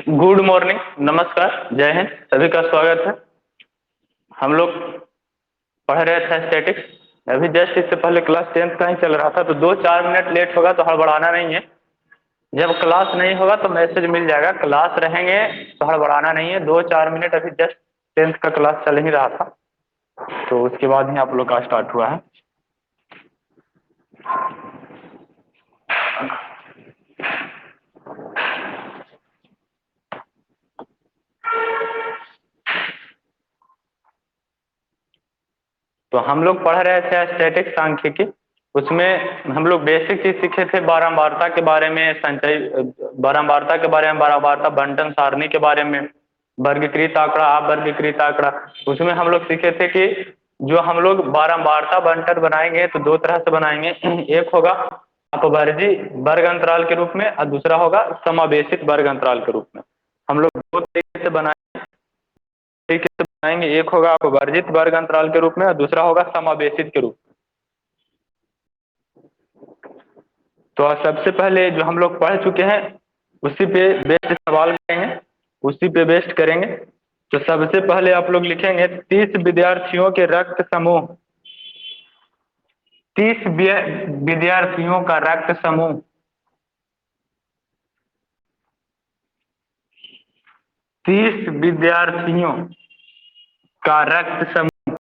Good morning, नमस्कार, जय हिंद। सभी का स्वागत है। हम लोग पढ़ रहे थे स्टैटिक्स। अभी जस्ट इससे पहले क्लास 10th का ही चल रहा था, तो 2-4 मिनट लेट होगा तो हड़बड़ाना नहीं है। जब क्लास नहीं होगा तो मैसेज मिल जाएगा, क्लास रहेंगे तो हड़बड़ाना नहीं है। 2-4 मिनट, अभी जस्ट 10th का क्लास चल ही रहा था, तो उसके बाद ही आप लोग का स्टार्ट हुआ है। तो हम लोग पढ़ रहे थे स्टैटिक सांख्यिकी। उसमें हम लोग बेसिक चीज सीखे थे, बारंबारता के बारे में, संचय बारंबारता के बारे में, बारंबारता बंटन सारणी के बारे में, वर्गीकृत आंकड़ा, अवर्गीकृत आंकड़ा। उसमें हम लोग सीखे थे कि जो हम लोग बारंबारता बंटन बनाएंगे तो दो तरह से बनाएंगे। एक होगा अपवर्जी वर्ग अंतराल के रूप में, और दूसरा होगा समावेशित वर्ग अंतराल के रूप में। हम लोग दो तरीके से बनाएंगे, एक होगा अपवर्जित वर्ग अंतराल के रूप में और दूसरा होगा समावेशित के रूप में। तो सबसे पहले जो हम लोग पढ़ चुके हैं उसी पे बेस्ड सवाल करेंगे, उसी पे बेस्ड करेंगे। तो सबसे पहले आप लोग लिखेंगे 30 विद्यार्थियों के रक्त समूह। 30 विद्यार्थियों का रक्त समूह। 30 विद्यार्थियों का रक्त समूह।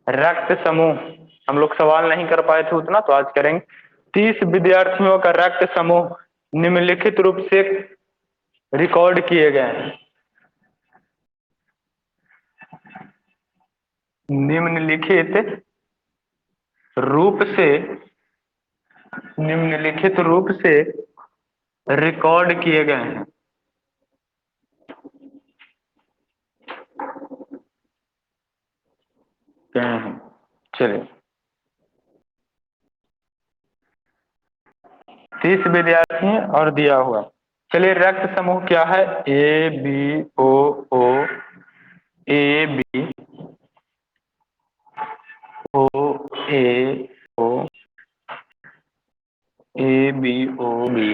रक्त समूह हम लोग सवाल नहीं कर पाए थे उतना, तो आज करेंगे। 30 विद्यार्थियों का रक्त समूह निम्नलिखित रूप से रिकॉर्ड किए गए हैं। निम्नलिखित रूप से निम्नलिखित रूप से रिकॉर्ड किए गए हैं। चलिए, 30 विद्यार्थी और दिया हुआ। चलिए, रक्त समूह क्या है? A B O O, A B O, A O, A B O B,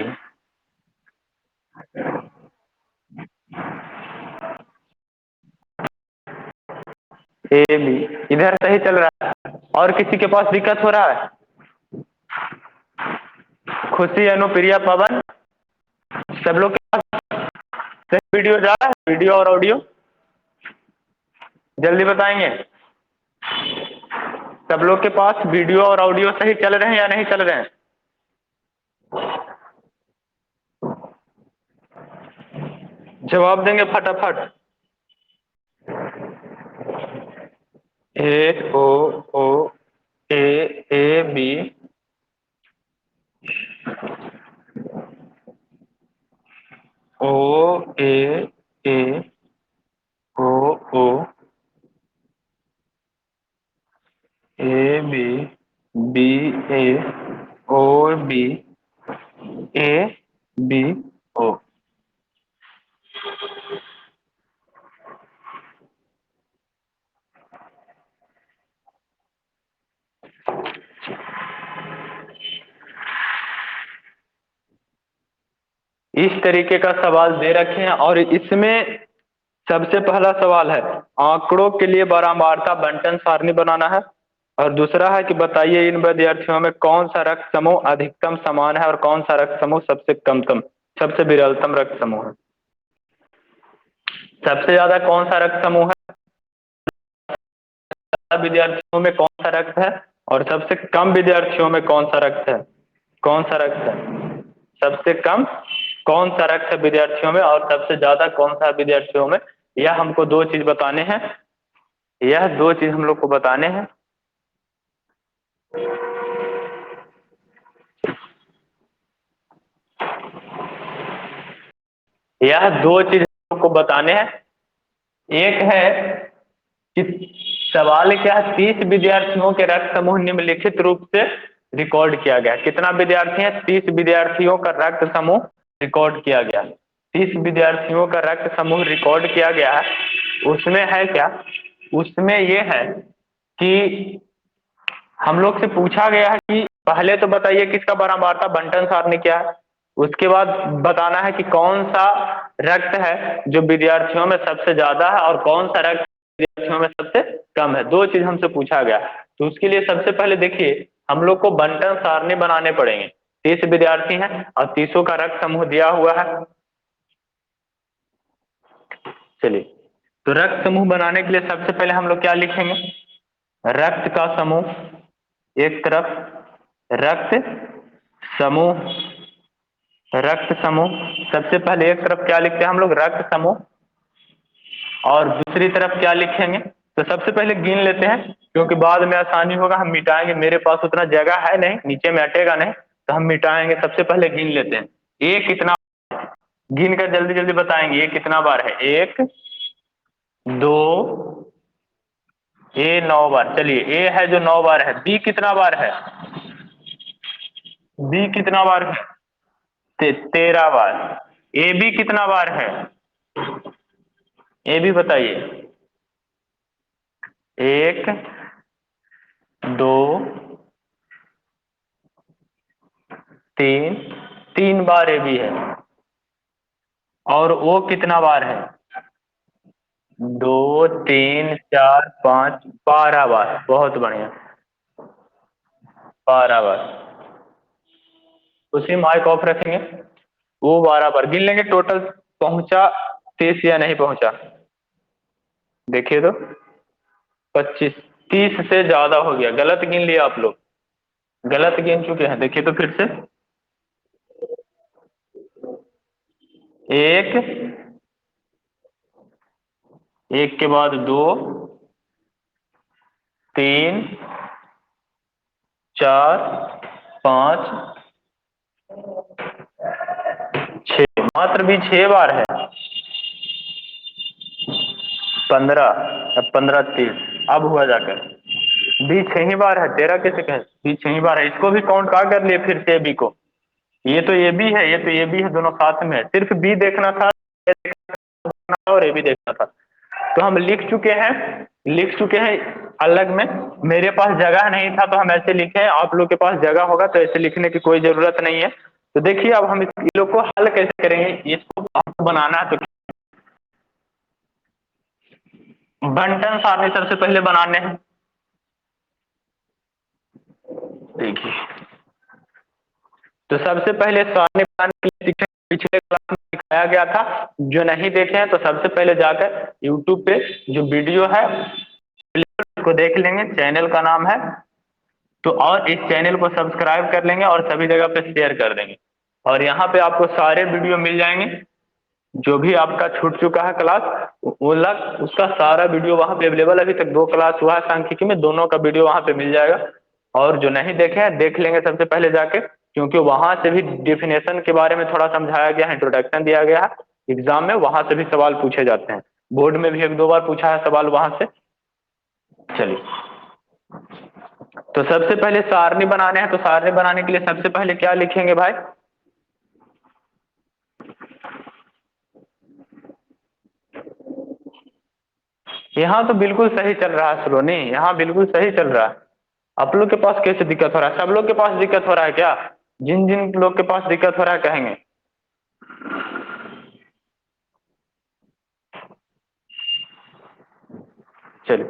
A B. इधर सही चल रहा है? और किसी के पास दिक्कत हो रहा है? खुशी, अनुप्रिया, पवन, सब लोग के पास सही वीडियो जा रहा है? वीडियो और ऑडियो जल्दी बताएंगे। सब लोग के पास वीडियो और ऑडियो सही चल रहे हैं या नहीं चल रहे हैं? जवाब देंगे फटाफट। A O O, A A B, O A A, O O, A B, B A, O B, A B O. इस तरीके का सवाल दे रखे हैं और इसमें सबसे पहला सवाल है आंकड़ों के लिए बारंबारता बंटन सारणी बनाना है, और दूसरा है कि बताइए इन विद्यार्थियों में कौन सा रक्त समूह अधिकतम समान है और कौन सा रक्त समूह सबसे कमतम, सबसे विरलतम रक्त समूह है। सबसे ज्यादा कौन सा रक्त समूह है विद्यार्थियों में, कौन सा रक्त है, और सबसे कम विद्यार्थियों में कौन सा रक्त है? कौन सा रक्त है? सबसे कम कौन सा रक्त है विद्यार्थियों में, और सबसे ज्यादा कौन सा विद्यार्थियों में? यह हमको दो चीज बताने हैं। यह दो चीज हम लोग को बताने हैं। यह दो चीज हम लोग को बताने हैं। एक है कि सवाल क्या है, 30 विद्यार्थियों के रक्त समूह निम्नलिखित रूप से रिकॉर्ड किया गया। कितना विद्यार्थी है? 30 विद्यार्थियों का रक्त समूह रिकॉर्ड किया गया। 30 विद्यार्थियों का रक्त समूह रिकॉर्ड किया गया है। उसमें है क्या? उसमें यह है कि हम लोग से पूछा गया है कि पहले तो बताइए किसका बारंबारता बंटन सारणी क्या है। उसके बाद बताना है कि कौन सा रक्त है जो विद्यार्थियों में सबसे ज्यादा है और कौन सा रक्त विद्यार्थियों में सबसे कम है। दो चीज हमसे पूछा गया। तो उसके लिए सबसे पहले देखिए हम लोग को बंटन सारणी बनाने पड़ेंगे। 30 विद्यार्थी हैं और 30 का रक्त समूह दिया हुआ है। चलिए, तो रक्त समूह बनाने के लिए सबसे पहले हम लोग क्या लिखेंगे? रक्त का समूह एक तरफ, रक्त समूह, रक्त समूह। सबसे पहले एक तरफ क्या लिखते हैं हम लोग? रक्त समूह। और दूसरी तरफ क्या लिखेंगे? तो सबसे पहले गिन लेते हैं क्योंकि बाद में आसानी होगा, हम मिटाएंगे। मेरे पास उतना जगह है नहीं, नीचे में अटेगा नहीं, तो हम मिटाएंगे। सबसे पहले गिन लेते हैं, ए कितना, गिन कर जल्दी जल्दी बताएंगे ए कितना बार है। एक, दो, ए 9 बार। चलिए, ए है जो 9 बार है। बी कितना बार है? बी कितना बार है? 13 बार। ए बी कितना बार है? ए बी बताइए। एक, दो, तीन, 3 बार ए बी है। और ओ कितना बार है? 2, 3, 4, 5, 12 बार। बहुत बढ़िया, 12 बार। उसी माइक ऑफ रखेंगे, वो 12 बार गिन लेंगे। टोटल पहुंचा 30 या नहीं पहुंचा? देखिए तो 25, 30 से ज्यादा हो गया। गलत गिन लिया आप लोग, गलत गिन चुके हैं। देखिए तो फिर से, एक, एक के बाद दो, तीन, चार, पांच, छह। मात्र भी 6 बार है। 15, अब 15 30, अब हुआ जाकर बी 6 ही बार है। 13 कैसे कहे? बी 6 ही बार है। इसको भी काउंट का कर लिए फिर से बी को। ये तो ये भी है, ये तो ये भी है, दोनों साथ में है। सिर्फ बी देखना था और ए भी देखना था। तो हम लिख चुके हैं, लिख चुके हैं अलग में। मेरे पास जगह नहीं था तो हम ऐसे लिखे। आप लोग के पास जगह होगा तो ऐसे लिखने की कोई जरूरत नहीं है। तो देखिए अब हम इन लोग को हल कैसे करेंगे, इसको आपको बनाना है। तो बंटन सारणी सबसे पहले बनाने हैं। देखिए, तो सबसे पहले सारणी बनाने के लिए पिछले क्लास में दिखाया गया था। जो नहीं देखे हैं तो सबसे पहले जाकर यूट्यूब पे जो वीडियो है उसको देख लेंगे। चैनल का नाम है तो, और इस चैनल को सब्सक्राइब कर लेंगे और सभी जगह पे शेयर कर देंगे। और यहाँ पे आपको सारे वीडियो मिल जाएंगे। जो भी आपका छूट चुका है क्लास, वो लग उसका सारा वीडियो वहाँ पे अवेलेबल। अभी तक 2 क्लास हुआ है सांख्यिकी में, दोनों का वीडियो वहाँ पे मिल जाएगा। और जो नहीं देखे हैं देख लेंगे सबसे पहले जाके, क्योंकि वहां से भी डिफिनेशन के बारे में थोड़ा समझाया गया है, इंट्रोडक्शन दिया गया है। एग्जाम में वहां से भी सवाल पूछे जाते हैं। बोर्ड में भी 1-2 बार पूछा है सवाल वहां से। चलिए, तो सबसे पहले सारणी बनाने हैं। तो सारणी बनाने के लिए सबसे पहले क्या लिखेंगे भाई? यहाँ तो बिल्कुल सही चल रहा है सलोनी, यहाँ बिल्कुल सही चल रहा है। आप लोग के पास कैसे दिक्कत हो रहा है? सब लोग के पास दिक्कत हो रहा है क्या? जिन जिन लोग के पास दिक्कत हो रहा है कहेंगे। चलिए,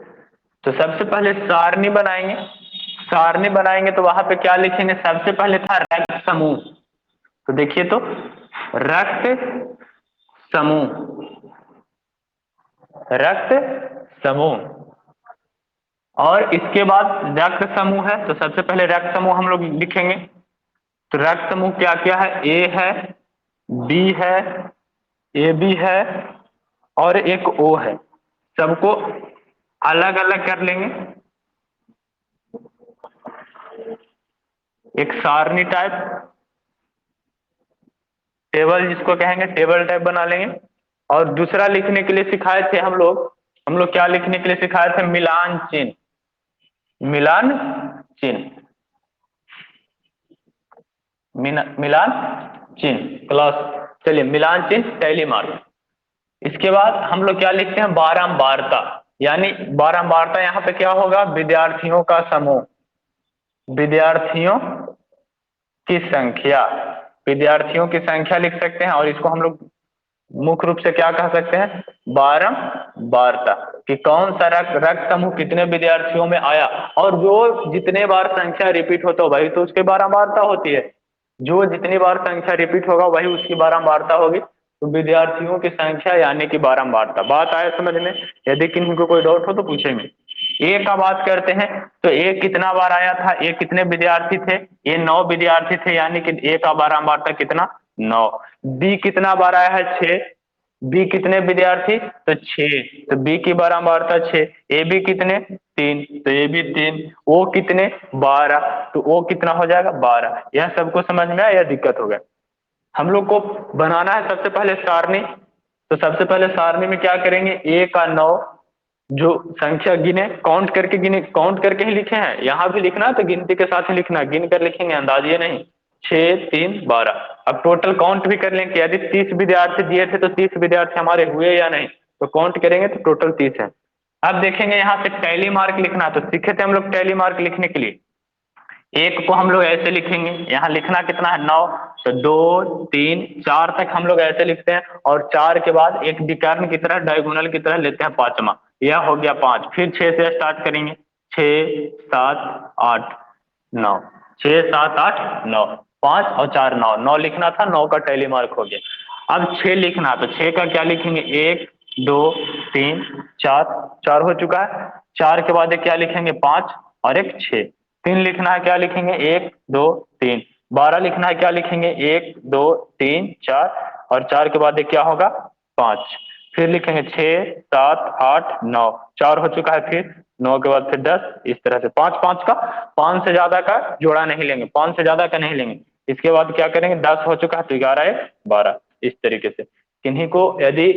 तो सबसे पहले सारणी बनाएंगे। सारणी बनाएंगे तो वहां पे क्या लिखेंगे? सबसे पहले था रक्त समूह। तो देखिए तो, रक्त समूह, रक्त समूह। और इसके बाद रक्त समूह है तो सबसे पहले रक्त समूह हम लोग लिखेंगे। तो रक्त समूह क्या क्या है? ए है, बी है, ए बी है और एक ओ है। सबको अलग अलग कर लेंगे, एक सारणी टाइप, टेबल जिसको कहेंगे, टेबल टाइप बना लेंगे। और दूसरा लिखने के लिए सिखाए थे हम लोग क्या लिखने के लिए सिखाए थे? मिलान चिन्ह, मिलान चिन्ह, मिलान चिन्ह क्लास। चलिए, मिलान चिन्ह टैली मार्क। इसके बाद हम लोग क्या लिखते हैं? बारंबारता। यानी बारंबारता यहाँ पे क्या होगा? विद्यार्थियों का समूह, विद्यार्थियों की संख्या। विद्यार्थियों की संख्या लिख सकते हैं, और इसको हम लोग मुख्य रूप से क्या कह सकते हैं, बारंबारता, कि कौन सा रक्त समूह कितने विद्यार्थियों में आया। और जो जितने बार संख्या रिपीट होता हो वही तो उसकी बारंबारता होती है, जो जितनी बार संख्या रिपीट होगा वही उसकी बारंबारता होगी। तो विद्यार्थियों की संख्या यानी कि बारंबारता। बात आया समझ में? यदि किन्हीं को कोई डाउट हो तो पूछेंगे। ए का बात करते हैं तो ए कितना बार आया था, ए कितने विद्यार्थी थे, ये 9 विद्यार्थी थे, यानी कि ए का बारंबारता कितना, 9। बी कितना बार आया है, 6। बी कितने विद्यार्थी, तो 6, तो बी की बारंबारता 6। ए बी कितने, 3, तो ए बी 3। ओ कितने, 12, तो ओ कितना हो जाएगा, 12। यह सबको समझ में आया या दिक्कत हो गया? हम लोग को बनाना है सबसे पहले सारणी। तो सबसे पहले सारणी में क्या करेंगे, ए का 9 जो संख्या गिने, काउंट करके गिने, काउंट करके ही लिखे हैं, यहाँ भी लिखना है तो गिनती के साथ ही लिखना, गिन कर लिखेंगे, अंदाजिए नहीं। 6 3 12। अब टोटल काउंट भी कर लेंगे, यदि 30 विद्यार्थी दिए थे तो 30 विद्यार्थी हमारे हुए या नहीं, तो काउंट करेंगे तो टोटल 30 है। अब देखेंगे यहाँ से टैली मार्क लिखना, तो सीखे थे हम लोग टैली मार्क लिखने के लिए। एक को हम लोग ऐसे लिखेंगे, यहाँ लिखना कितना है, 9, तो 2 3 4 तक हम लोग ऐसे लिखते हैं, और 4 के बाद एक विकर्ण की तरह, डायगोनल की तरह लेते हैं पांचवा, यह हो गया 5। फिर 6 से स्टार्ट करेंगे, 6 7 8 9, 6 7 8 9, 5 और 4 9, 9 लिखना था, 9 का टैली मार्क हो गया। अब 6 लिखना, तो 6 का क्या लिखेंगे, 1 2 3 4, 4 हो चुका है। 4 के बाद एक क्या लिखेंगे, 5 और एक 6। 3 लिखना है, क्या लिखेंगे, 1 2 3। 12 लिखना है, क्या लिखेंगे, 1 2 3 4, और 4 के बाद एक क्या होगा, 5। फिर लिखेंगे 6 7 8 9, 4 हो चुका है। फिर 9 के बाद फिर 10, इस तरह से 5 5 का, 5 से ज्यादा का जोड़ा नहीं लेंगे, 5 से ज्यादा का नहीं लेंगे। इसके बाद क्या करेंगे, 10 हो चुका है तो 11 1 12, इस तरीके से। किन्हीं को यदि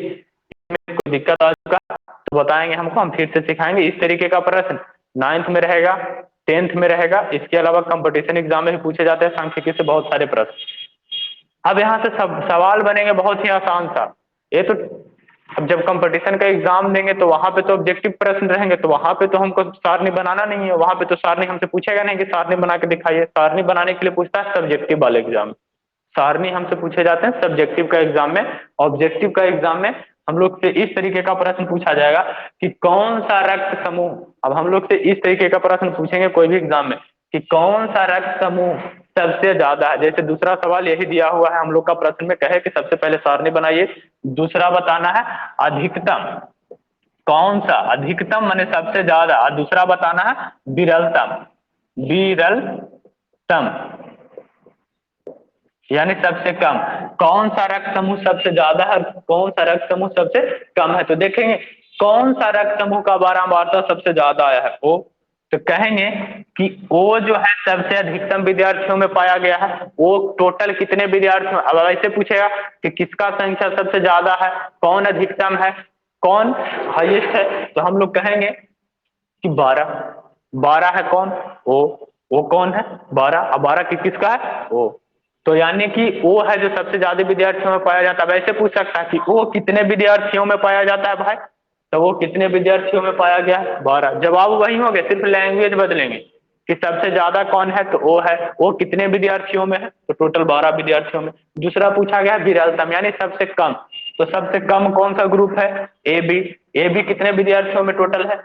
कोई दिक्कत आ चुका तो बताएंगे हमको, हम फिर से सिखाएंगे। इस तरीके का प्रश्न 9th में रहेगा, 10th में रहेगा, इसके अलावा कंपटीशन एग्जाम में भी पूछे जाते हैं सांख्यिकी से बहुत सारे प्रश्न। अब यहाँ से सब सवाल बनेंगे बहुत ही आसान सा। ये तो अब जब कंपटीशन का एग्जाम देंगे तो वहां पे तो ऑब्जेक्टिव प्रश्न रहेंगे, तो वहां पे तो हमको सारणी बनाना नहीं है, वहां पे तो सारणी हमसे पूछेगा नहीं कि सारणी बना के दिखाइए। सारणी बनाने के लिए पूछता है सब्जेक्टिव वाले एग्जाम। सारणी हमसे पूछे जाते हैं सब्जेक्टिव का एग्जाम में। ऑब्जेक्टिव का एग्जाम में हम लोग से इस तरीके का प्रश्न पूछा जाएगा कि कौन सा रक्त समूह, अब हम लोग से इस तरीके का प्रश्न पूछेंगे कोई भी एग्जाम में कि कौन सा रक्त समूह सबसे ज्यादा है। जैसे दूसरा सवाल यही दिया हुआ है हम लोग का प्रश्न में, कहे कि सबसे पहले सारणी बनाइए। दूसरा बताना है अधिकतम, कौन सा अधिकतम माने सबसे ज्यादा, और दूसरा बताना है विरलतम, विरलतम यानी सबसे कम। कौन सा रक्त समूह सबसे ज्यादा है, कौन सा रक्त समूह सबसे कम है। तो देखेंगे कौन सा रक्त समूह का बारंबारता सबसे ज्यादा आया है, ओ। तो कहेंगे कि ओ जो है सबसे अधिकतम विद्यार्थियों में पाया गया है। वो टोटल कितने विद्यार्थियों, अब ऐसे पूछेगा कि किसका संख्या सबसे ज्यादा है, कौन अधिकतम है, कौन हाईएस्ट है, तो हम लोग कहेंगे कि 12। 12 है कौन, ओ कौन है, 12। अब 12 किसका है, ओ। तो यानी कि ओ है जो सबसे ज्यादा विद्यार्थियों में पाया जाता है। वैसे पूछ सकता है कि ओ कितने विद्यार्थियों में पाया जाता है भाई, तो वो कितने विद्यार्थियों में पाया गया है, 12। जवाब वही हो गया, सिर्फ लैंग्वेज बदलेंगे कि सबसे ज्यादा कौन है, तो ओ है। ओ कितने विद्यार्थियों में है, तो टोटल 12 विद्यार्थियों में। दूसरा पूछा गया विरलतम यानी सबसे कम, तो सबसे कम कौन सा ग्रुप है, ए बी। ए बी कितने विद्यार्थियों में टोटल है,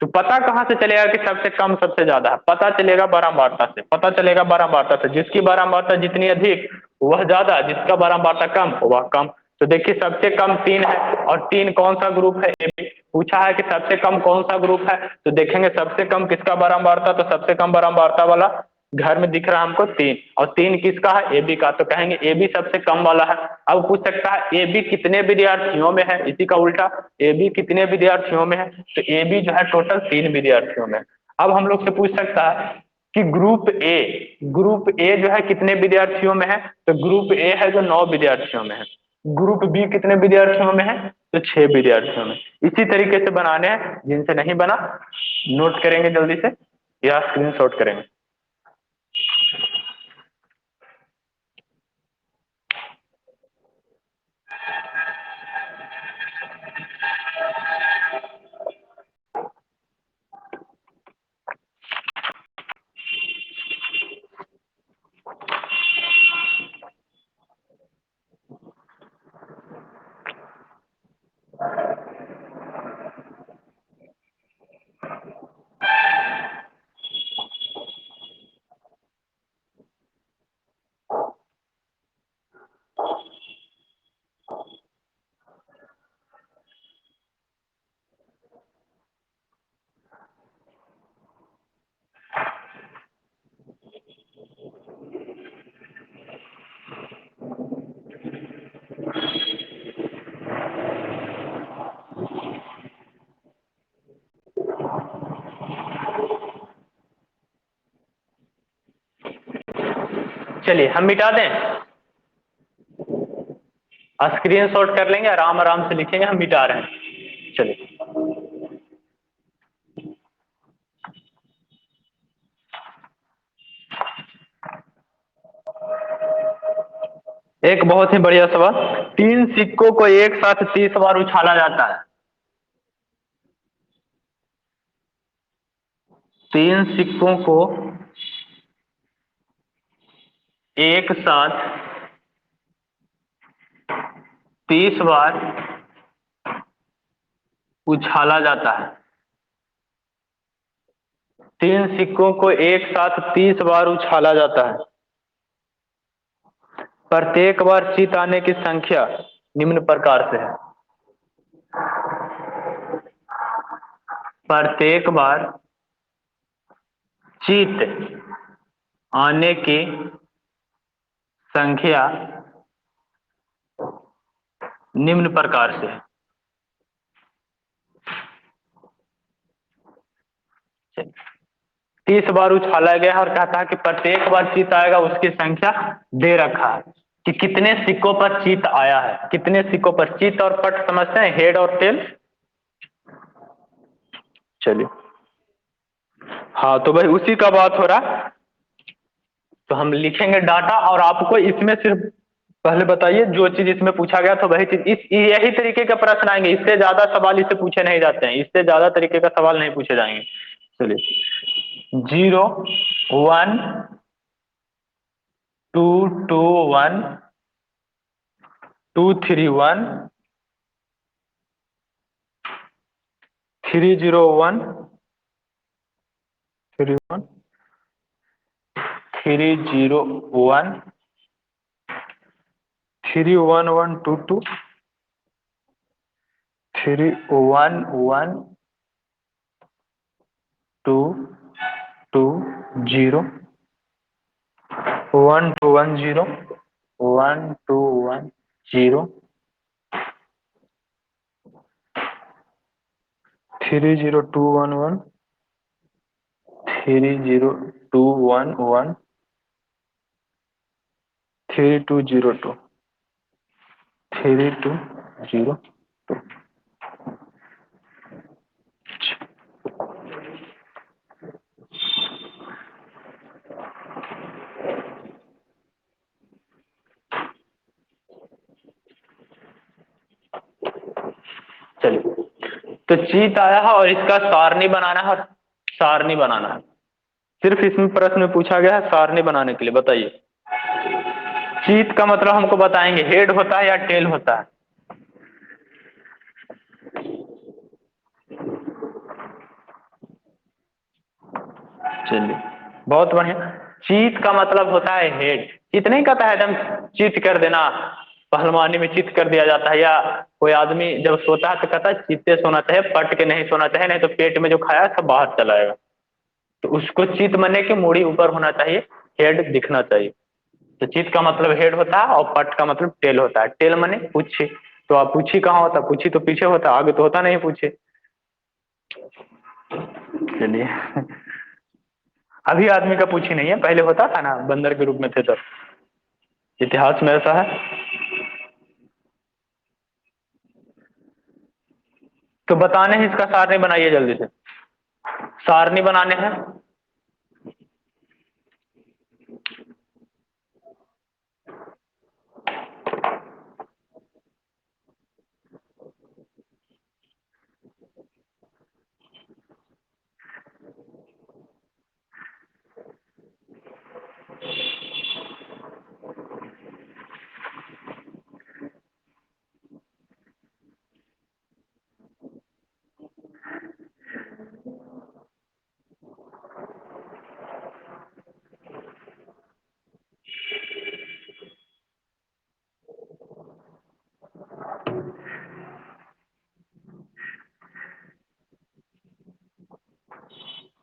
तो पता कहां से चलेगा कि सबसे कम सबसे ज्यादा है, पता चलेगा बारंबारता से, पता चलेगा बारंबारता से। जिसकी बारंबारता जितनी अधिक वह ज्यादा, जिसका बारंबारता कम वह कम। तो देखिए सबसे कम 3 है, और 3 कौन सा ग्रुप है, ए बी। पूछा है कि सबसे कम कौन सा ग्रुप है, तो देखेंगे सबसे कम किसका बारंबारता, तो सबसे कम बारंबारता वाला घर में दिख रहा है हमको 3, और 3 किसका है, ए बी का, तो कहेंगे ए बी सबसे कम वाला है। अब पूछ सकता है ए बी कितने विद्यार्थियों में है, इसी का उल्टा, ए बी कितने विद्यार्थियों में है, तो ए बी जो है टोटल 3 विद्यार्थियों में। अब हम लोग से पूछ सकता है कि ग्रुप ए जो है कितने विद्यार्थियों में है, तो ग्रुप ए है जो 9 विद्यार्थियों में है। ग्रुप बी कितने विद्यार्थियों में है, तो 6 विद्यार्थियों में। इसी तरीके से बनाने हैं, जिनसे नहीं बना नोट करेंगे जल्दी से या स्क्रीनशॉट करेंगे। चलिए हम मिटा दें, स्क्रीन शॉट कर लेंगे, आराम आराम से लिखेंगे, हम मिटा रहे हैं। चलिए एक बहुत ही बढ़िया सवाल, 3 सिक्कों को एक साथ 30 बार उछाला जाता है। 3 सिक्कों को एक साथ 30 बार उछाला जाता है। 3 सिक्कों को एक साथ 30 बार उछाला जाता है। प्रत्येक बार जीत आने की संख्या निम्न प्रकार से है। प्रत्येक बार जीत आने की संख्या निम्न प्रकार से है। 30 बार उछाला गया और कहता है कि प्रत्येक बार चीत आएगा उसकी संख्या दे रखा है कि कितने सिक्कों पर चीत आया है। कितने सिक्कों पर, चीत और पट समझते हैं, हेड और टेल। चलिए हाँ, तो भाई उसी का बात हो रहा है। तो हम लिखेंगे डाटा, और आपको इसमें सिर्फ पहले बताइए जो चीज इसमें पूछा गया था वही चीज, इस यही तरीके के प्रश्न आएंगे, इससे ज्यादा सवाल इससे पूछे नहीं जाते हैं, इससे ज्यादा तरीके का सवाल नहीं पूछे जाएंगे। चलिए 0 1 2 2 1 2 3 1 3 0 1 3 1 3 0 1 3 1 1 2 2 3 1 1 2 2 0 1 2 1 0 1 2 1 0 3 0 2 1 1 3 0 2 1 1 3 2 0 2 3 2 0 2। चलिए तो चीत आया है और इसका सारणी बनाना है, और सारणी बनाना है। सिर्फ इसमें प्रश्न में पूछा गया है सारणी बनाने के लिए। बताइए चीत का मतलब हमको बताएंगे, हेड होता है या टेल होता है? चलिए बहुत बढ़िया, चीत का मतलब होता है हेड। चीत नहीं कहता है एकदम चीत कर देना, पहलवानी में चित कर दिया जाता है, या कोई आदमी जब सोता है तो कहता है चित्ते सोना चाहिए, पट के नहीं सोना चाहिए, नहीं तो पेट में जो खाया सब बाहर चला जाएगा। तो उसको चित मने की मूड़ी ऊपर होना चाहिए, हेड दिखना चाहिए। तो चित का मतलब हेड होता है और पट का मतलब टेल होता है। टेल मने पूछी, तो आप पूछी कहाँ होता है? पूछी तो पीछे होता है, आगे तो होता नहीं पूछे। चलिए अभी आदमी का पूछी नहीं है, पहले होता था ना, बंदर के रूप में थे तब। इतिहास में ऐसा है। तो बताने हैं, इसका सारणी बनाइए जल्दी से, सारणी बनाने हैं।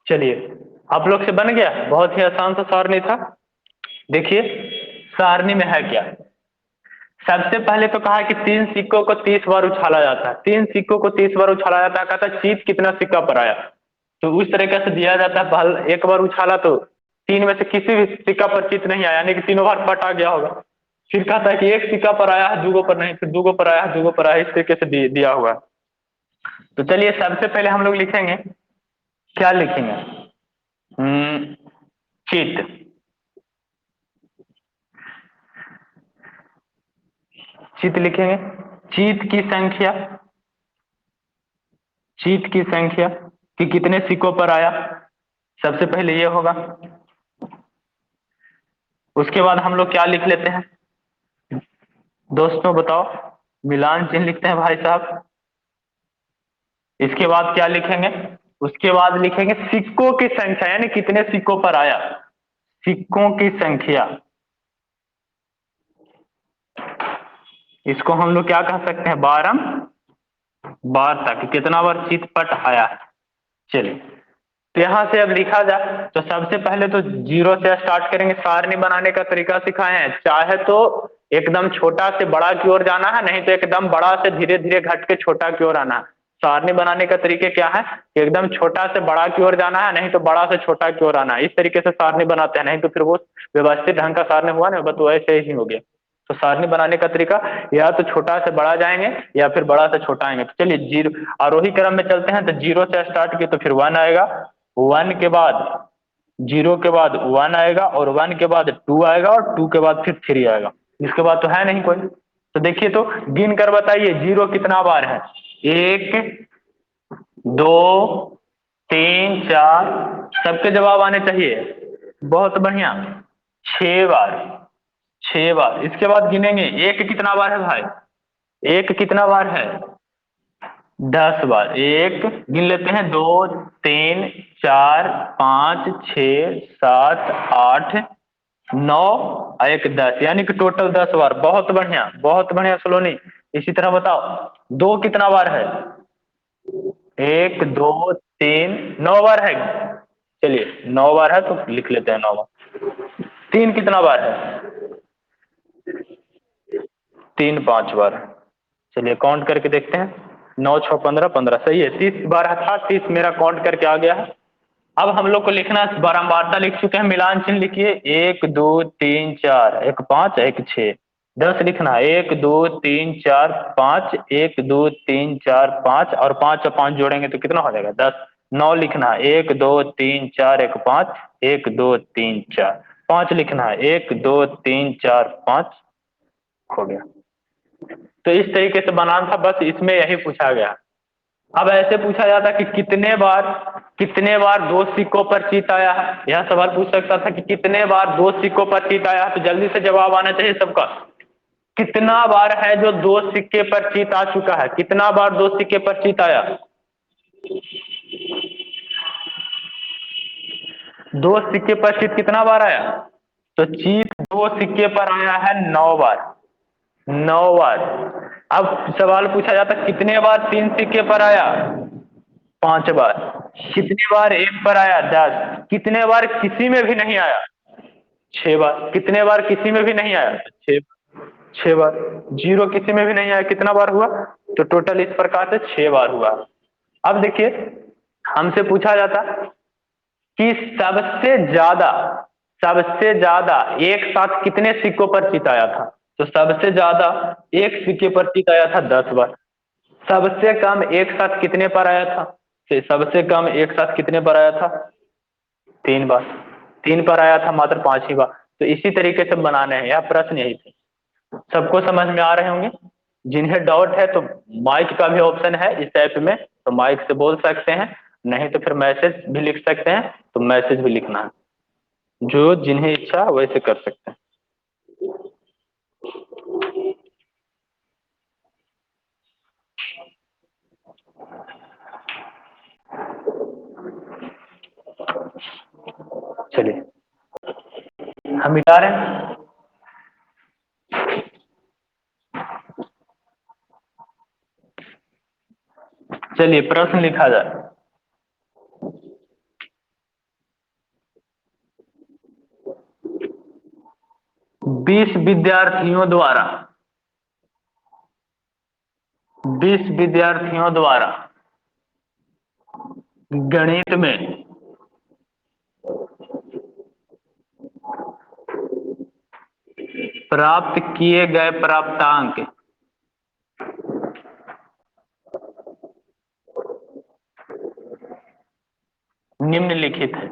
चलिए आप लोग से बन गया, बहुत ही आसान सा सारणी था। देखिए सारणी में है क्या। सबसे पहले तो कहा कि 3 सिक्कों को 30 बार उछाला जाता है। 3 सिक्कों को 30 बार उछाला जाता है, कहता है चीत कितना सिक्का पर आया। तो उस तरीके से दिया जाता है, पहले एक बार उछाला तो तीन में से किसी भी सिक्का पर चित नहीं आया, यानी कि तीनों बार पट आ गया होगा। फिर कहता है कि एक सिक्का पर आया है, दूगो पर नहीं, फिर दूगो पर आया है, दूगो पर आया है, इस तरीके से दिया हुआ है। तो चलिए सबसे पहले हम लोग लिखेंगे, क्या लिखेंगे? चित। चित लिखेंगे। चित की संख्या, चित की संख्या कि कितने सिक्कों पर आया, सबसे पहले ये होगा। उसके बाद हम लोग क्या लिख लेते हैं दोस्तों, बताओ? मिलान चिन्ह लिखते हैं भाई साहब। इसके बाद क्या लिखेंगे? उसके बाद लिखेंगे सिक्कों की संख्या, यानी कितने सिक्कों पर आया, सिक्कों की संख्या। इसको हम लोग क्या कह सकते हैं? बार तक कितना बार चितपट आया है। चलिए, तो यहां से अब लिखा जाए तो सबसे पहले तो जीरो से स्टार्ट करेंगे। सारणी बनाने का तरीका सिखाए हैं, चाहे तो एकदम छोटा से बड़ा की ओर जाना है, नहीं तो एकदम बड़ा से धीरे धीरे घट के छोटा की ओर आना है। सारणी बनाने का तरीके क्या है? एकदम छोटा से बड़ा की ओर जाना है, नहीं तो बड़ा से छोटा की ओर आना है। इस तरीके से सारणी बनाते हैं, नहीं तो फिर वो व्यवस्थित ढंग का सारणी हुआ ना, बस वैसे ही हो गया। तो सारणी बनाने का तरीका या तो छोटा से बड़ा जाएंगे या फिर बड़ा से छोटा आएंगे। तो चलिए जीरो आरोही क्रम में चलते हैं, तो जीरो से स्टार्ट किए तो फिर वन आएगा, वन के बाद जीरो के बाद वन आएगा, और वन के बाद टू आएगा, और टू के बाद फिर थ्री आएगा। इसके बाद तो है नहीं कोई। तो देखिए, तो गिन कर बताइए जीरो कितना बार है? एक, दो, तीन, चार, सबके जवाब आने चाहिए। बहुत बढ़िया, 6 बार, 6 बार। इसके बाद गिनेंगे एक कितना बार है भाई? एक कितना बार है? 10 बार। एक गिन लेते हैं, दो, तीन, चार, पाँच, छ, सात, आठ, नौ, और एक 10, यानी कि टोटल 10 बार। बहुत बढ़िया, बहुत बढ़िया सलोनी। इसी तरह बताओ दो कितना बार है? एक, दो, तीन, 9 बार है। चलिए 9 बार है तो लिख लेते हैं 9 बार। तीन कितना बार है? तीन 5 बार। चलिए काउंट करके देखते हैं, 9 6 15, 15 सही है। 30 बार था, 30 मेरा काउंट करके आ गया है। अब हम लोग को लिखना, बारंबारता लिख चुके हैं, मिलान चिन्ह लिखिए। एक, दो, तीन, चार, एक 5, एक 6, 10 लिखना है। एक, दो, तीन, चार, 5, एक, दो, तीन, चार, 5, और 5 और 5 जोड़ेंगे तो कितना हो जाएगा? 10। 9 लिखना है। एक, दो, तीन, चार, एक 5, एक, दो, तीन, चार, 5 लिखना है। एक, दो, तीन, चार, 5 हो गया। तो इस तरीके से बनाना था, बस इसमें यही पूछा गया। अब ऐसे पूछा जाता कि कितने बार दो सिक्कों पर चित आया है, यह सवाल पूछ सकता था कि कितने बार दो सिक्कों पर चित आया है। तो जल्दी से जवाब आना चाहिए सबका। कितना बार है जो दो सिक्के पर चित आ चुका है? कितना बार दो सिक्के पर चित आया? दो सिक्के पर चित कितना बार आया? तो चित दो सिक्के पर आया है 9 बार। 9 बार। अब सवाल पूछा जाता कितने बार तीन सिक्के पर आया? 5 बार। कितने बार एक पर आया? 10। कितने बार किसी में भी नहीं आया? 6 बार। कितने बार किसी में भी नहीं आया? 6 बार। जीरो किसी में भी नहीं आया, कितना बार हुआ? तो टोटल इस प्रकार से 6 बार हुआ। अब देखिए, हमसे पूछा जाता कि सबसे ज्यादा एक साथ कितने सिक्कों पर चित आया था? तो सबसे ज्यादा एक सिक्के पर चित आया था 10 बार। सबसे कम एक साथ कितने पर आया था? सबसे कम एक साथ कितने पर आया था? 3 बार। 3 पर आया था मात्र 5 ही बार। तो इसी तरीके से बनाने हैं, यह प्रश्न यही थे। सबको समझ में आ रहे होंगे। जिन्हें डाउट है तो माइक का भी ऑप्शन है इस ऐप में, तो माइक से बोल सकते हैं, नहीं तो फिर मैसेज भी लिख सकते हैं, तो मैसेज भी लिखना है। जो जिन्हें इच्छा वैसे कर सकते हैं। चलिए हम मिटा रहे हैं। चलिए प्रश्न लिखा जाए। 20 विद्यार्थियों द्वारा 20 विद्यार्थियों द्वारा गणित में प्राप्त किए गए प्राप्तांक निम्नलिखित है।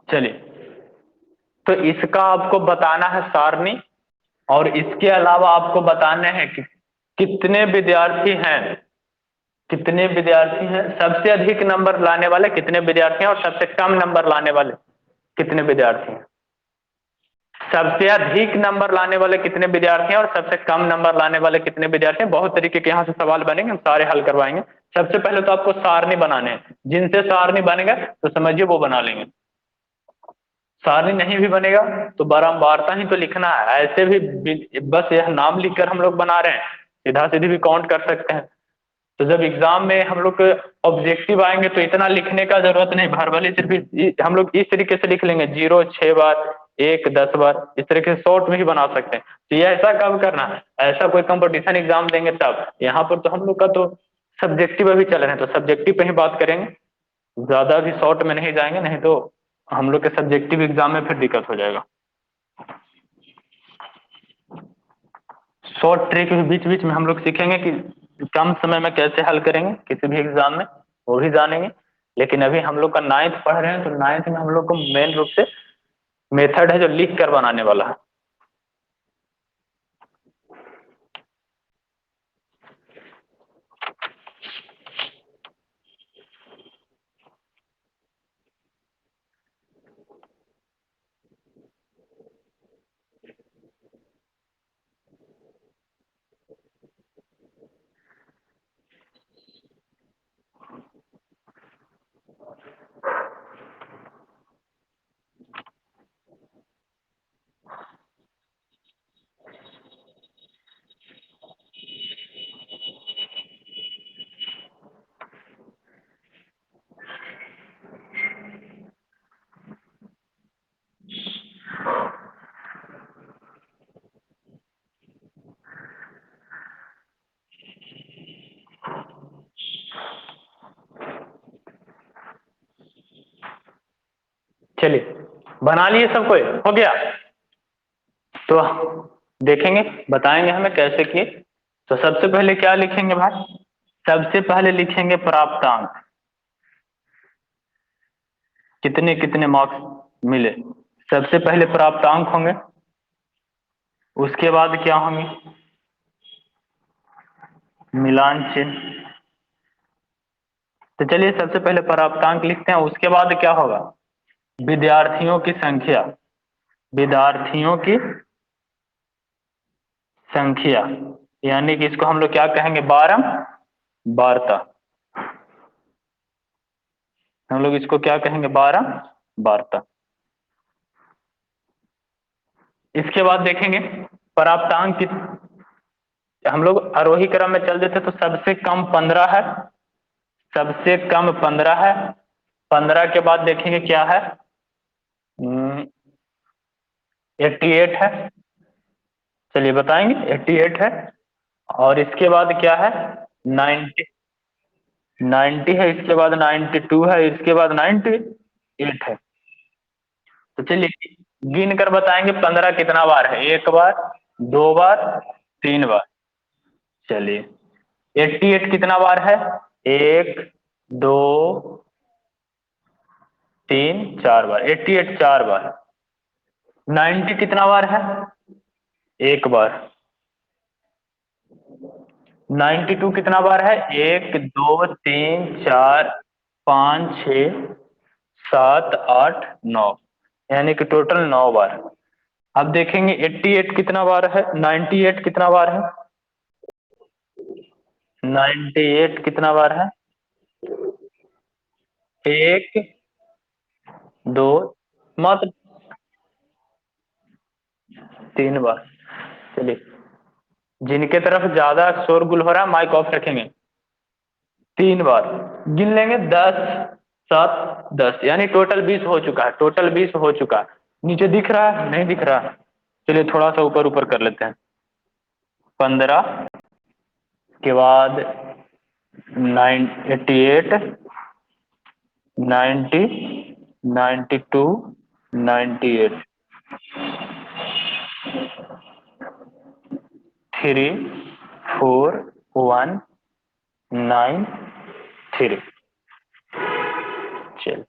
चलिए, तो इसका आपको बताना है सारणी, और इसके अलावा आपको बताना है कि कितने विद्यार्थी हैं, कितने विद्यार्थी हैं, सबसे अधिक नंबर लाने वाले कितने विद्यार्थी हैं और सबसे कम नंबर लाने वाले कितने विद्यार्थी हैं। सबसे अधिक नंबर लाने वाले कितने विद्यार्थी हैं और सबसे कम नंबर लाने वाले कितने विद्यार्थी हैं। बहुत तरीके के यहाँ से सवाल बनेंगे, हम सारे हल करवाएंगे। सबसे पहले तो आपको सारणी बनाने हैं, जिनसे सारणी बनेगा तो समझिए वो बना लेंगे। सारणी नहीं भी बनेगा तो बारंबारता ही तो लिखना है, ऐसे भी बस यह नाम लिखकर हम लोग बना रहे हैं, सीधा सीधी भी काउंट कर सकते हैं। तो जब एग्जाम में हम लोग ऑब्जेक्टिव आएंगे तो इतना लिखने का जरूरत नहीं, वर्बली सिर्फ हम लोग इस तरीके से लिख लेंगे, 0 6 बार, 1 10 बार, इस तरीके से शॉर्ट में ही बना सकते हैं। तो ये ऐसा कब करना है, ऐसा कोई कंपटीशन एग्जाम देंगे तब। यहाँ पर तो हम लोग का तो सब्जेक्टिव अभी चल रहे हैं, तो सब्जेक्टिव पे ही बात करेंगे, ज्यादा भी शॉर्ट में नहीं जाएंगे, नहीं तो हम लोग के सब्जेक्टिव एग्जाम में फिर दिक्कत हो जाएगा। शॉर्ट ट्रिक भी बीच बीच में हम लोग सीखेंगे कि कम समय में कैसे हल करेंगे किसी भी एग्जाम में, वो भी जानेंगे। लेकिन अभी हम लोग का 9th पढ़ रहे हैं, तो 9th में हम लोग को मेन रूप से मेथड है जो लिख कर बनाने वाला है। चलिए, बना लिए सब, कोई हो गया तो देखेंगे, बताएंगे हमें कैसे किए। तो सबसे पहले क्या लिखेंगे भाई, सबसे पहले लिखेंगे प्राप्तांक, कितने कितने मार्क्स मिले। सबसे पहले प्राप्तांक होंगे, उसके बाद क्या होंगे, मिलान चिन्ह। तो चलिए सबसे पहले प्राप्तांक लिखते हैं, उसके बाद क्या होगा, विद्यार्थियों की संख्या, विद्यार्थियों की संख्या, यानी कि इसको हम लोग क्या कहेंगे, बारंबारता। हम लोग इसको क्या कहेंगे, बारंबारता। इसके बाद देखेंगे प्राप्तांक की, हम लोग आरोही क्रम में चल देते तो सबसे कम 15 है, सबसे कम 15 है। 15 के बाद देखेंगे क्या है, 88 है। चलिए बताएंगे, 88 है। और इसके बाद क्या है, 90, 90 है, इसके बाद 92 है, इसके बाद 98 है। तो चलिए गिन कर बताएंगे 15 कितना बार है। एक बार, दो बार, तीन बार। चलिए 88 कितना बार है? एक, दो, तीन, चार बार। 88 चार बार। 90 कितना बार है? एक बार। 92 कितना बार है? एक, दो, तीन, चार, पाँच, छ, सात, आठ, नौ, यानी कि टोटल 9 बार। अब देखेंगे 88 कितना बार है, 98 कितना बार है? 98 कितना बार है? एक, दो, मात्र तीन बार। चलिए जिनके तरफ ज्यादा शोरगुल हो रहा है माइक ऑफ रखेंगे। तीन बार। गिन लेंगे 10, 7, 10, यानी टोटल 20 हो चुका है। टोटल 20 हो चुका है। नीचे दिख रहा है? नहीं दिख रहा। चलिए थोड़ा सा ऊपर ऊपर कर लेते हैं। 15 के बाद 88, 90, 92, 98, 3, 4, 1, 9, 3। चल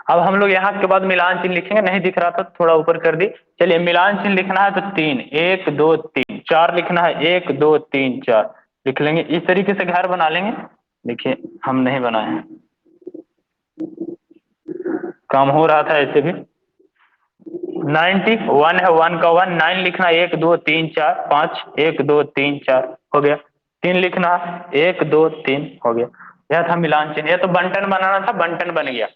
अब हम लोग यहाँ के बाद मिलान चिन्ह लिखेंगे। नहीं दिख रहा था थोड़ा ऊपर कर दी। चलिए मिलान चिन्ह लिखना है तो तीन, एक, दो, तीन। चार लिखना है, एक, दो, तीन, चार लिख लेंगे। इस तरीके से घर बना लेंगे। देखिए हम नहीं बनाए हैं, काम हो रहा था ऐसे भी। 90 वन है, वन का वन। 9 लिखना है, एक, दो, तीन, चार, पाँच, एक, दो, तीन, चार, हो गया। तीन लिखना है, एक, दो, तीन, हो गया। यह था मिलान चिन्ह। यह तो बंटन बनाना था, बंटन बन गया।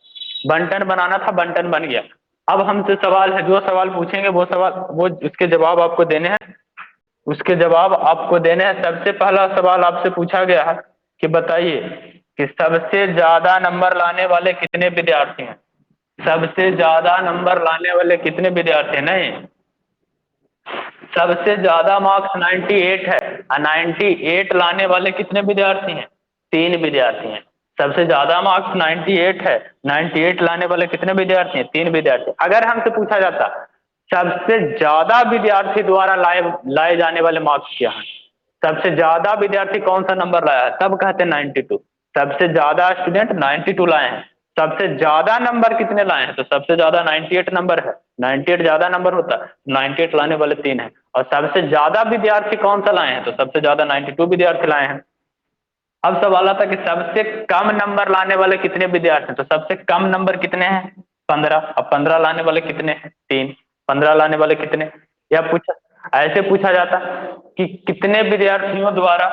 बंटन बनाना था, बंटन बन गया। अब हमसे सवाल है, जो सवाल पूछेंगे वो सवाल, वो उसके जवाब आपको देने हैं। उसके जवाब आपको देने हैं। सबसे पहला सवाल आपसे पूछा गया है कि बताइए कि सबसे ज्यादा नंबर लाने वाले कितने विद्यार्थी हैं? सबसे ज्यादा नंबर लाने वाले कितने विद्यार्थी हैं? नहीं, सबसे ज्यादा मार्क्स 98 है और 98 लाने वाले कितने विद्यार्थी हैं? तीन विद्यार्थी हैं। सबसे ज्यादा मार्क्स 98 है, 98 लाने वाले कितने विद्यार्थी हैं? तीन विद्यार्थी। अगर हमसे पूछा जाता सबसे ज्यादा विद्यार्थी द्वारा लाए लाए जाने वाले मार्क्स क्या है, सबसे ज्यादा विद्यार्थी कौन सा नंबर लाया है, तब कहते हैं 92। सबसे ज्यादा स्टूडेंट 92 लाए हैं। सबसे ज्यादा नंबर कितने लाए हैं, तो सबसे ज्यादा 98 नंबर है। 98 ज्यादा नंबर होता है, 98 लाने वाले तीन है। और सबसे ज्यादा विद्यार्थी कौन सा लाए हैं, तो सबसे ज्यादा 92 विद्यार्थी लाए हैं। अब सवाल आता कि सबसे कम नंबर लाने वाले कितने विद्यार्थी हैं, तो सबसे कम नंबर कितने हैं? 15। अब 15 लाने वाले कितने हैं? तीन। 15 लाने वाले कितने? या पूछा, ऐसे पूछा जाता कि कितने विद्यार्थियों द्वारा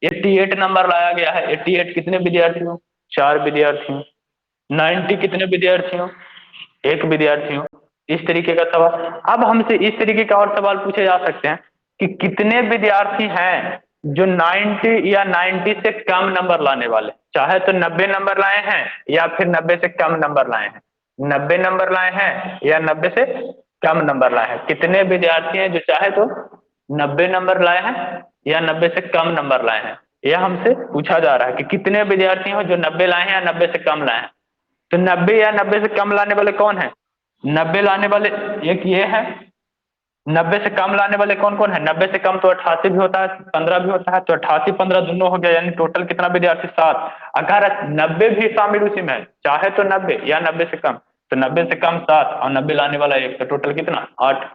88 नंबर लाया गया है। 88 कितने विद्यार्थियों? चार विद्यार्थियों। 90 कितने विद्यार्थियों? एक विद्यार्थियों। इस तरीके का सवाल। अब हमसे इस तरीके का और सवाल पूछे जा सकते हैं कि कितने विद्यार्थी हैं जो 90 या 90 से कम नंबर लाने वाले, चाहे तो 90 नंबर लाए हैं या फिर 90 से कम नंबर लाए हैं। 90 नंबर लाए हैं या 90 से कम नंबर लाए हैं। कितने विद्यार्थी हैं जो चाहे तो 90 नंबर लाए हैं या 90 से कम नंबर लाए हैं। यह हमसे पूछा जा रहा है कि कितने विद्यार्थी हैं जो 90 लाए हैं या 90 से कम लाए हैं। तो 90 या 90 से कम लाने वाले कौन है? 90 लाने वाले एक ये है। 90 से कम लाने वाले कौन कौन है? 90 से कम तो 88 भी होता है, 15 भी होता है। तो 88 15 दोनों हो गया, यानी टोटल कितना विद्यार्थी? 7। अगर 90 भी शामिल उसी में है, चाहे तो 90 या 90 से कम, तो 90 से कम 7 और 90 लाने वाला एक, तो टोटल कितना? 8।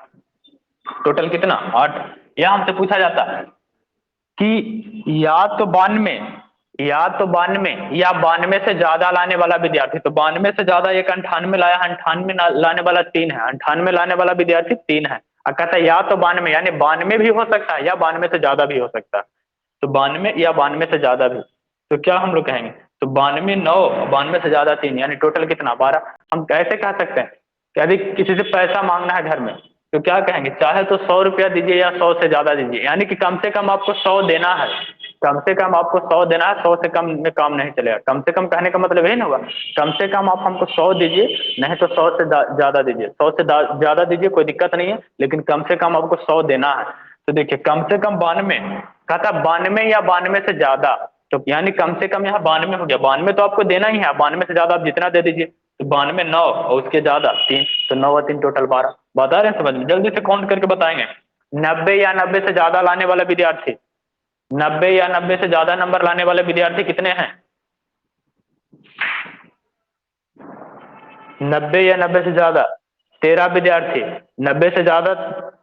टोटल कितना? 8। यह हमसे पूछा जाता है कि या तो 92 या 92 से ज्यादा लाने वाला विद्यार्थी। तो 92 से ज्यादा एक 98 लाया है, 98 लाने वाला तीन है, 98 लाने वाला विद्यार्थी तीन है। और कहता है या तो 92, यानी 92 भी हो सकता है या 92 से ज्यादा भी हो सकता है। तो 92 या 92 से ज्यादा भी, तो क्या हम लोग कहेंगे? तो 92 9, 92 से ज्यादा तीन, यानी टोटल कितना? 12। हम कैसे कह सकते हैं कि यदि किसी से पैसा मांगना है घर में, तो क्या कहेंगे? चाहे तो 100 रुपया दीजिए या 100 से ज्यादा दीजिए, यानी कि कम से कम आपको 100 देना है। कम से कम आपको 100 देना है, 100 से कम में काम नहीं चलेगा। कम से कम कहने का मतलब यही ना हुआ, कम से कम आप हमको 100 दीजिए, नहीं तो 100 से ज्यादा दीजिए। 100 से ज्यादा दीजिए कोई दिक्कत नहीं है, लेकिन कम से कम आपको 100 देना है। तो देखिए कम से कम 92, कहता 92 या 92 से ज्यादा, तो यानी कम से कम यहाँ 92 हो गया, 92 तो आपको देना ही है, 92 से ज्यादा आप जितना दे दीजिए, तो 92 9 और उसके ज्यादा 3, तो 9 और 3 टोटल 12। बता रहे हैं समझ में, जल्दी से काउंट करके बताएंगे। 90 या 90 से ज्यादा लाने वाला विद्यार्थी, 90 या 90 से ज्यादा नंबर लाने वाले विद्यार्थी कितने हैं? 90 या 90 से ज्यादा 13 विद्यार्थी, 90 से ज्यादा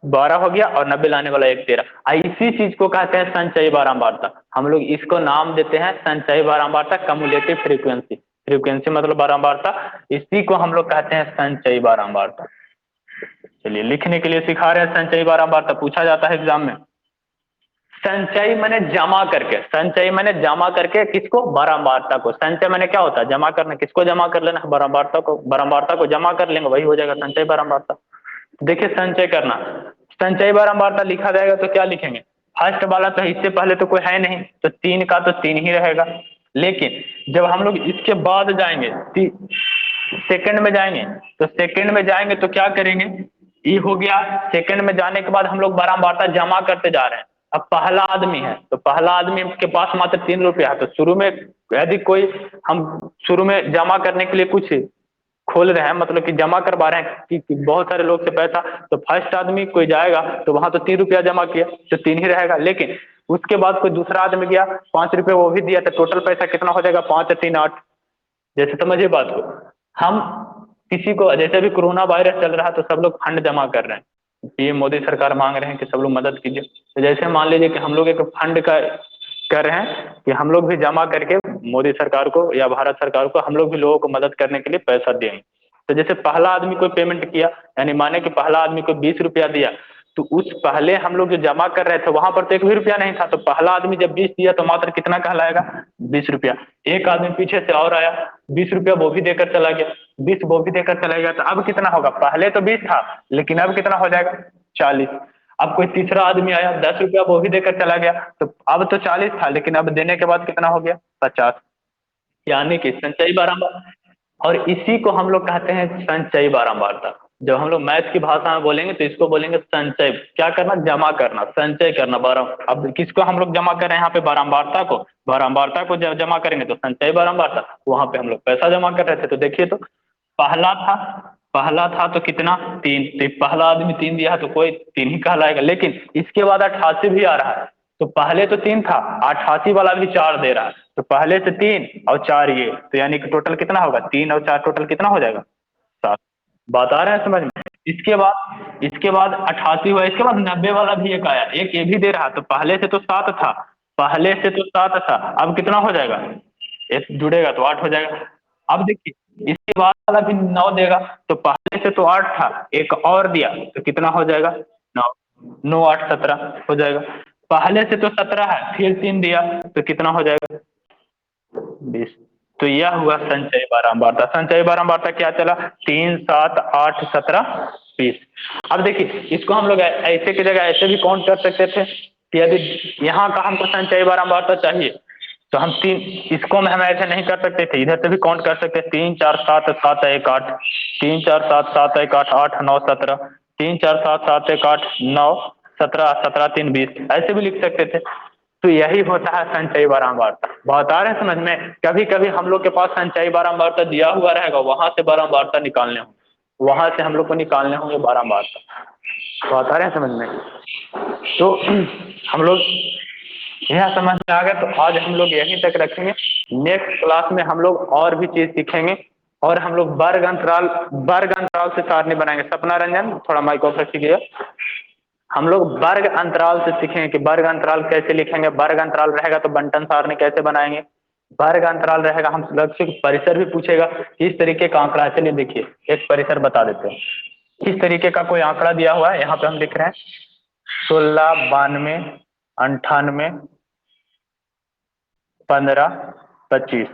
12 हो गया और 90 लाने वाला एक 13। इसी चीज को कहते हैं संचयी बारंबारता। हम लोग इसको नाम देते हैं संचयी बारंबारता, कम्युलेटिव फ्रीक्वेंसी। फ्रीक्वेंसी मतलब बारंबारता, इसी को हम लोग कहते हैं संचयी बारंबारता। चलिए लिखने के लिए सिखा रहे हैं संचयी बारंबारता, पूछा जाता है एग्जाम में। संचयी मैंने जमा करके, संचयी मैंने जमा करके किसको? बारंबारता को। संचय मैंने क्या होता है? जमा करना। किसको जमा कर लेना? बारंबारता को। बारंबारता को जमा कर लेंगे, वही हो जाएगा संचयी बारंबारता। देखिए संचय करना, संचयी बारंबारता लिखा जाएगा तो क्या लिखेंगे? फर्स्ट वाला तो इससे पहले तो कोई है नहीं, तो 3 का तो 3 ही रहेगा। लेकिन जब हम लोग इसके बाद जाएंगे, सेकंड में जाएंगे, तो सेकंड में जाएंगे तो क्या करेंगे? ये हो गया। सेकंड में जाने के बाद हम लोग बारंबारता जमा करते जा रहे हैं। अब पहला आदमी है, तो पहला आदमी के पास मात्र 3 रुपया है, तो शुरू में यदि कोई, हम शुरू में जमा करने के लिए कुछ खोल रहे हैं, मतलब कि जमा करवा रहे हैं कि बहुत सारे लोग से पैसा, तो फर्स्ट आदमी कोई जाएगा तो वहां तो 3 रुपया जमा किया, तो 3 ही रहेगा। लेकिन उसके बाद कोई दूसरा आदमी गया, 5 रुपये वो भी दिया, तो टोटल पैसा कितना हो जाएगा? 5 और 3 8। जैसे समझिए बात को, हम किसी को, जैसे भी कोरोना वायरस चल रहा है तो सब लोग फंड जमा कर रहे हैं, ये मोदी सरकार मांग रहे हैं कि सब लोग मदद कीजिए। तो जैसे मान लीजिए कि हम लोग एक फंड का कर रहे हैं कि हम लोग भी जमा करके मोदी सरकार को या भारत सरकार को, हम लोग भी लोगों को मदद करने के लिए पैसा देंगे। तो जैसे पहला आदमी कोई पेमेंट किया, यानी माने कि पहला आदमी को 20 रुपया दिया, तो उस पहले हम लोग जो जमा कर रहे थे वहां पर तो 1 भी रुपया नहीं था, तो पहला आदमी जब 20 दिया तो मात्र कितना कहलाएगा? 20 रुपया। एक आदमी पीछे से और आया, 20 रुपया वो भी देकर चला गया, 20 वो भी देकर चला गया, तो अब कितना होगा? पहले तो 20 था, लेकिन अब कितना हो जाएगा? 40। अब कोई तीसरा आदमी आया, 10 रुपया वो भी देकर चला गया, तो अब तो 40 था, लेकिन अब देने के बाद कितना हो गया? 50। यानी कि संचयी बारंबार, और इसी को हम लोग कहते हैं संचयी बारंबारता। जब हम लोग मैथ की भाषा में बोलेंगे तो इसको बोलेंगे संचय। क्या करना? जमा करना, संचय करना। अब किसको हम लोग जमा कर रहे हैं यहाँ पे? बारंबारता को। बारंबारता को जब जमा करेंगे तो संचयी बारंबारता, वहां पे हम लोग पैसा जमा कर रहे थे। तो देखिए, तो पहला था, पहला था तो कितना? 3, तो पहला आदमी 3 दिया है तो कोई 3 ही कहलाएगा। लेकिन इसके बाद 88 भी आ रहा है, तो पहले तो 3 था, 88 वाला भी 4 दे रहा है, तो पहले से 3 और 4 ये, तो यानी कि टोटल कितना होगा? 3 और 4 टोटल कितना हो जाएगा? 7। बात आ रहा है समझ में? इसके बाद 88 हुआ, इसके बाद 90 वाला भी एक आया, एक ये भी दे रहा, तो पहले से तो 7 था, पहले से तो 7 था, अब कितना हो जाएगा? एक जुड़ेगा तो 8 हो जाएगा। अब देखिए इसके बाद वाला भी 9 देगा, तो पहले से तो 8 था, एक और दिया तो कितना हो जाएगा? 9। 9 8 17 हो जाएगा। पहले से तो 17 है, फिर 3 दिया तो कितना हो जाएगा? 20। तो यह हुआ संचयी बारंबारता। संचयी बारंबारता क्या चला? 3 7 8 17 20। अब देखिए इसको हम लोग ऐसे की जगह ऐसे भी काउंट कर सकते थे कि यदि यहाँ का हमको संचयी बारंबारता चाहिए तो हम 3, इसको में हम ऐसे नहीं कर सकते थे, इधर से भी काउंट कर सकते थे। 3 4 7 7 1 8, 3 4 7 7 1 8 8 9 17, 3 4 7 7 1 8 9 17 17 3 20, ऐसे भी लिख सकते थे। तो यही होता है संचयी बारंबारता। बात आ रहा है समझ में? कभी कभी हम लोग के पास संचयी बारंबारता दिया हुआ रहेगा, वहां से बारंबारता निकालने होंगे, वहां से हम लोग को निकालने होंगे बारंबारता। बात आ रहे हैं समझ में? तो हम लोग यह समझ में आ गया, तो आज हम लोग यहीं तक रखेंगे। नेक्स्ट क्लास में हम लोग और भी चीज सीखेंगे, और हम लोग वर्ग अंतराल से सारणी बनाएंगे। सपना रंजन थोड़ा माइक ऑफ रखिएगा। हम लोग वर्ग अंतराल से सीखेंगे कि वर्ग अंतराल कैसे लिखेंगे, वर्ग अंतराल रहेगा तो बंटन सारणी कैसे बनाएंगे, वर्ग अंतराल रहेगा, हम लक्ष्य परिसर भी पूछेगा किस तरीके का आंकड़ा है। चलिए देखिए एक परिसर बता देते हैं। किस तरीके का कोई आंकड़ा दिया हुआ है, यहाँ पे हम लिख रहे हैं 16 92 98 15 25।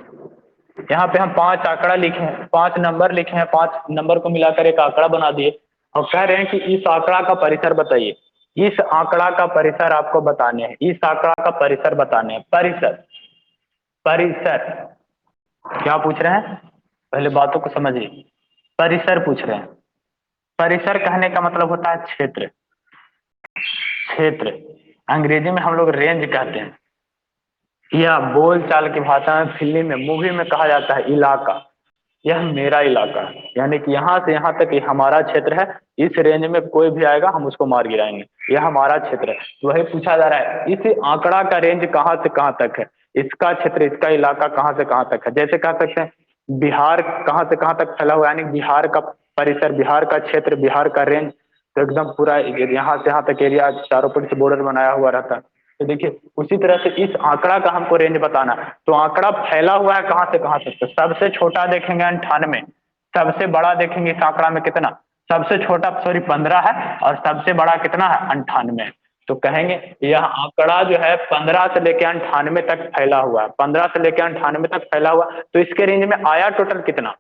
यहाँ पे हम 5 आंकड़ा लिखे हैं, 5 नंबर लिखे हैं, 5 नंबर को मिलाकर एक आंकड़ा बना दिए, और कह रहे हैं कि इस आंकड़ा का परिसर बताइए। इस आंकड़ा का परिसर आपको बताने हैं, इस आंकड़ा का परिसर बताने हैं। परिसर, परिसर क्या पूछ रहे हैं? पहले बातों को समझिए। परिसर पूछ रहे हैं। परिसर कहने का मतलब होता है क्षेत्र। क्षेत्र, अंग्रेजी में हम लोग रेंज कहते हैं, या बोल चाल की भाषा में, फिल्म में, मूवी में कहा जाता है इलाका। यह मेरा इलाका है, यानी कि यहाँ से यहाँ तक ये हमारा क्षेत्र है। इस रेंज में कोई भी आएगा हम उसको मार गिराएंगे, यह हमारा क्षेत्र है। तो वही पूछा जा रहा है, इस आंकड़ा का रेंज कहाँ से कहाँ तक है, इसका क्षेत्र, इसका इलाका कहाँ से कहाँ तक है। जैसे कह सकते हैं बिहार कहाँ से कहाँ तक फैला हुआ है, यानी बिहार का परिसर, बिहार का क्षेत्र, बिहार का रेंज, तो एकदम पूरा यहाँ से यहाँ तक एरिया, चारों तरफ से बॉर्डर बनाया हुआ रहता है। तो देखिए उसी तरह से इस आंकड़ा का हमको रेंज बताना है। तो आंकड़ा फैला हुआ है कहाँ से कहाँ तक, तो सबसे छोटा देखेंगे 98, सबसे बड़ा देखेंगे इस आंकड़ा में कितना, सबसे छोटा सॉरी 15 है, और सबसे बड़ा कितना है 98। तो कहेंगे यह आंकड़ा जो है 15 से लेकर 98 तक फैला हुआ है, 15 से लेकर 98 तक फैला हुआ। तो इसके रेंज में आया टोटल कितना,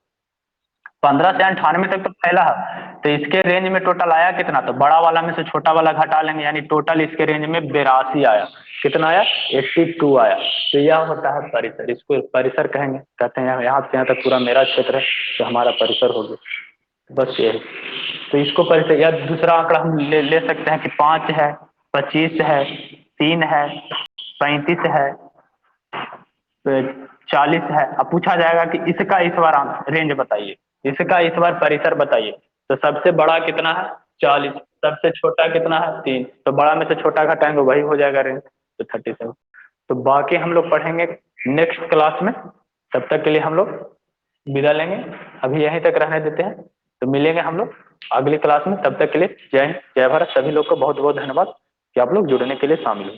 15 से 98 तक तो फैला है, तो इसके रेंज में टोटल आया कितना, तो बड़ा वाला में से छोटा वाला घटा लेंगे, यानी टोटल इसके रेंज में 82 आया। कितना आया, 82 आया। तो यह होता है परिसर, इसको परिसर कहेंगे, कहते हैं यहाँ से यहाँ तक पूरा मेरा क्षेत्र है तो हमारा परिसर हो गया, बस यही। तो इसको परिसर, या दूसरा आंकड़ा हम ले सकते हैं कि 5 है, 25 है, 3 है, 35 है, 40 है। अब पूछा जाएगा कि इसका इस बार रेंज बताइए, इसका इस बार परिसर बताइए। तो सबसे बड़ा कितना है 40, सबसे छोटा कितना है 3, तो बड़ा में से छोटा घटाएंगे वही हो जाएगा रेंज, तो 37। तो बाकी हम लोग पढ़ेंगे नेक्स्ट क्लास में, तब तक के लिए हम लोग विदा लेंगे, अभी यहीं तक रहने देते हैं। तो मिलेंगे हम लोग अगली क्लास में, तब तक के लिए जय हिंद जय भारत। सभी लोग को बहुत बहुत धन्यवाद कि आप लोग जुड़ने के लिए शामिल हुए।